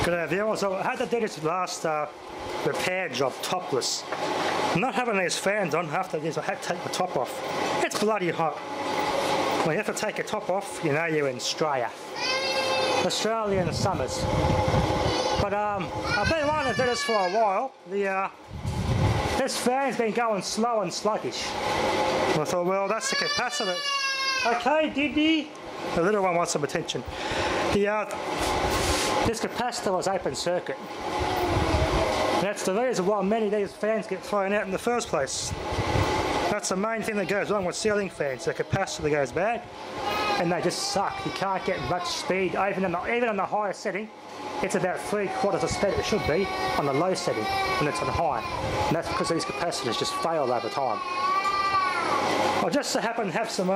Good viewers, so I had to do this last repair job topless. Not having these fans on after this, I had to take the top off. It's bloody hot. When you have to take your top off, you know you're in Australia. Australia in the summers. But I've been wanting to do this for a while. This fan's been going slow and sluggish. And I thought, well, that's the capacitor. Okay, Diddy. The little one wants some attention. This capacitor was open circuit. That's the reason why many of these fans get thrown out in the first place. That's the main thing that goes wrong with ceiling fans. The capacitor goes bad and they just suck. You can't get much speed, even on the highest setting. It's about 3/4 the speed it should be on the low setting when it's on high. And that's because these capacitors just fail over time. I just so happen to have some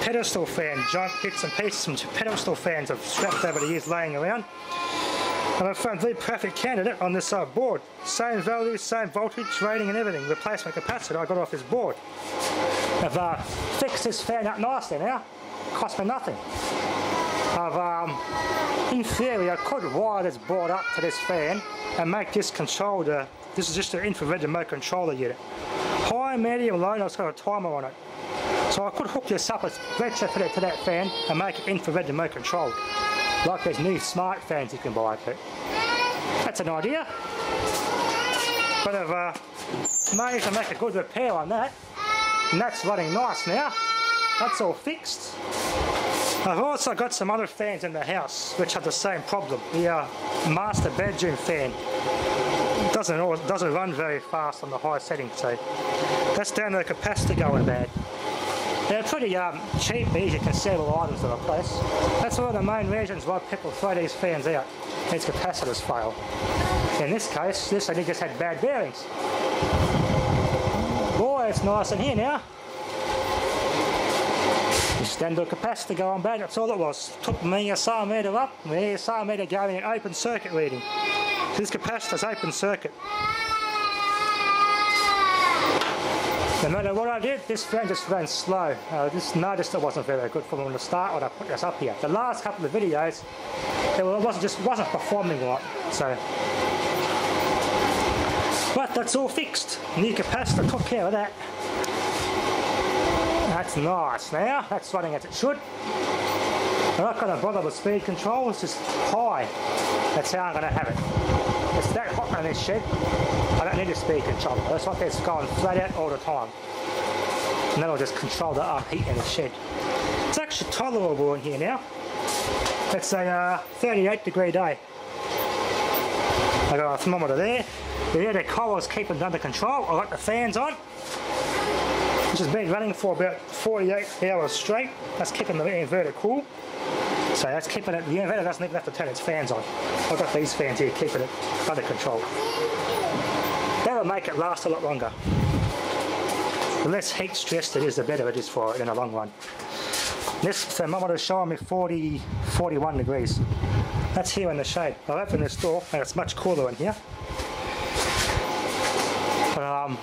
pedestal fan junk bits and pieces, some pedestal fans I've scrapped over the years laying around. And I found the perfect candidate on this board. Same value, same voltage, rating and everything. Replacement capacitor I got off this board. I've fixed this fan up nicely now. Cost me nothing. In theory I could wire this board up to this fan and make this controller. This is just an infrared remote controller unit. High, medium, low, and it's got a timer on it. So I could hook this up and retrofit it to that fan and make it infrared remote controlled. Like these new smart fans you can buy. That's an idea. But I've managed to make a good repair on that. And that's running nice now. That's all fixed. I've also got some other fans in the house which have the same problem. The master bedroom fan doesn't run very fast on the high setting, so that's down to the capacitor going bad. They're pretty cheap, easy, consumable items to replace. That's one of the main reasons why people throw these fans out. These capacitors fail. In this case, this only just had bad bearings. Boy, it's nice in here now. Just stand to a capacitor going bad, that's all it was. Took me a meter up, me a meter gave me an open circuit reading. So this capacitor's open circuit. No matter what I did, this fan just ran slow. Just noticed it wasn't very good from the start when I put this up here. The last couple of videos, it wasn't performing right. So, but that's all fixed. New capacitor took care of that. That's nice now. That's running as it should. I'm not going to bother with speed control. It's just high. That's how I'm going to have it. It's that hot in this shed. I don't need a speed controller. That's like it's going flat out all the time. And then I'll just control the heat in the shed. It's actually tolerable in here now. It's a 38-degree day. I got a thermometer there. The collar's keeping it under control. I got the fans on. Which has been running for about 48 hours straight. That's keeping the inverter cool. So that's keeping it, the inverter doesn't even have to turn its fans on. I've got these fans here keeping it under control. That'll make it last a lot longer. The less heat stress it is, the better it is for it in the long run. This thermometer is showing me 41 degrees. That's here in the shade. I'll open this door and it's much cooler in here. But I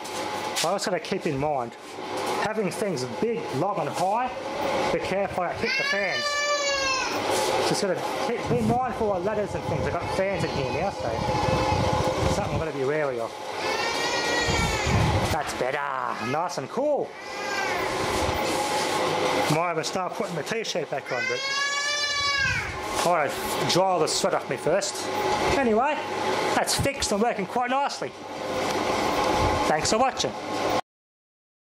also got to keep in mind, having things big, long and high, be careful I hit the fans. Just got to be mindful of ladders and things. I've got fans in here now, so something I'm going to be wary of. That's better, nice and cool. Might even start putting the t-shirt back on, but I want to dry all the sweat off me first. Anyway, that's fixed and working quite nicely. Thanks for watching.